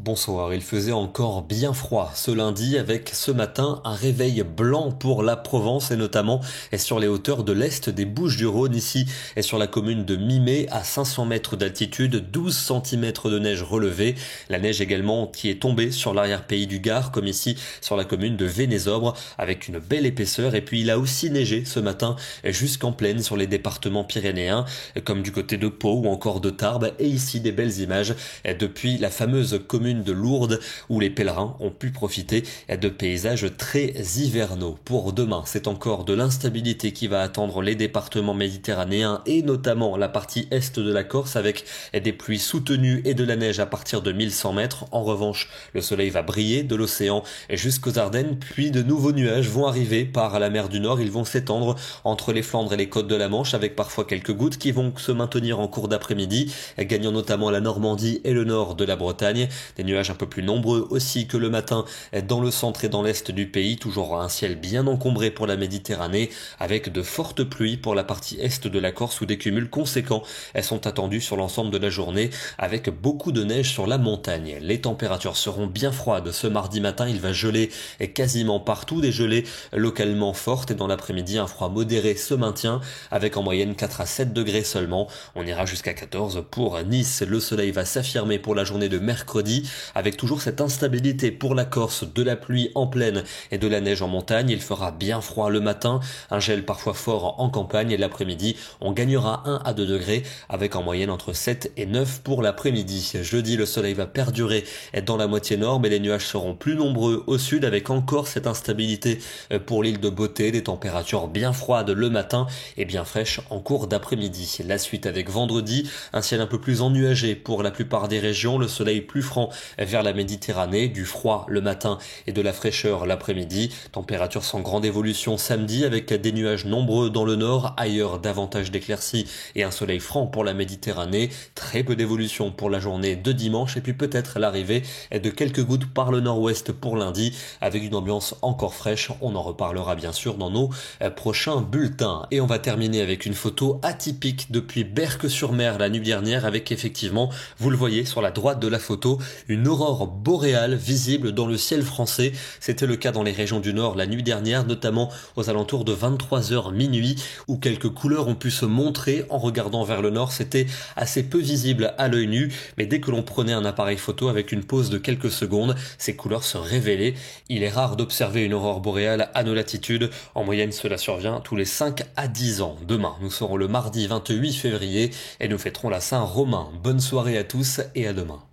Bonsoir, il faisait encore bien froid ce lundi avec ce matin un réveil blanc pour la Provence et notamment sur les hauteurs de l'est des Bouches-du-Rhône ici et sur la commune de Mimé à 500 mètres d'altitude, 12 cm de neige relevée. La neige également qui est tombée sur l'arrière-pays du Gard comme ici sur la commune de Vénézobre avec une belle épaisseur et puis il a aussi neigé ce matin jusqu'en plaine sur les départements pyrénéens comme du côté de Pau ou encore de Tarbes et ici des belles images depuis la fameuse commune de Lourdes où les pèlerins ont pu profiter de paysages très hivernaux. Pour demain, c'est encore de l'instabilité qui va attendre les départements méditerranéens et notamment la partie est de la Corse avec des pluies soutenues et de la neige à partir de 1100 mètres. En revanche, le soleil va briller de l'océan jusqu'aux Ardennes, puis de nouveaux nuages vont arriver par la mer du Nord. Ils vont s'étendre entre les Flandres et les côtes de la Manche avec parfois quelques gouttes qui vont se maintenir en cours d'après-midi, gagnant notamment la Normandie et le nord de la Bretagne. Des nuages un peu plus nombreux aussi que le matin dans le centre et dans l'est du pays, toujours un ciel bien encombré pour la Méditerranée avec de fortes pluies pour la partie est de la Corse où des cumuls conséquents sont attendus sur l'ensemble de la journée avec beaucoup de neige sur la montagne. Les températures seront bien froides ce mardi matin, il va geler quasiment partout, des gelées localement fortes et dans l'après-midi un froid modéré se maintient avec en moyenne 4 à 7 degrés seulement. On ira jusqu'à 14 pour Nice. Le soleil va s'affirmer pour la journée de mercredi avec toujours cette instabilité pour la Corse, de la pluie en plaine et de la neige en montagne. Il fera bien froid le matin, un gel parfois fort en campagne et l'après-midi, on gagnera 1 à 2 degrés avec en moyenne entre 7 et 9 pour l'après-midi. Jeudi, le soleil va perdurer dans la moitié nord, mais les nuages seront plus nombreux au sud avec encore cette instabilité pour l'île de Beauté, des températures bien froides le matin et bien fraîches en cours d'après-midi. La suite avec vendredi, un ciel un peu plus ennuagé pour la plupart des régions, le soleil plus franc vers la Méditerranée, du froid le matin et de la fraîcheur l'après-midi. Température sans grande évolution samedi avec des nuages nombreux dans le nord, ailleurs davantage d'éclaircies et un soleil franc pour la Méditerranée. Très peu d'évolution pour la journée de dimanche et puis peut-être l'arrivée de quelques gouttes par le nord-ouest pour lundi avec une ambiance encore fraîche. On en reparlera bien sûr dans nos prochains bulletins. Et on va terminer avec une photo atypique depuis Berck-sur-Mer la nuit dernière avec effectivement, vous le voyez sur la droite de la photo, une aurore boréale visible dans le ciel français. C'était le cas dans les régions du nord la nuit dernière, notamment aux alentours de 23h minuit, où quelques couleurs ont pu se montrer en regardant vers le nord. C'était assez peu visible à l'œil nu, mais dès que l'on prenait un appareil photo avec une pause de quelques secondes, ces couleurs se révélaient. Il est rare d'observer une aurore boréale à nos latitudes. En moyenne, cela survient tous les 5 à 10 ans. Demain, nous serons le mardi 28 février et nous fêterons la Saint-Romain. Bonne soirée à tous et à demain.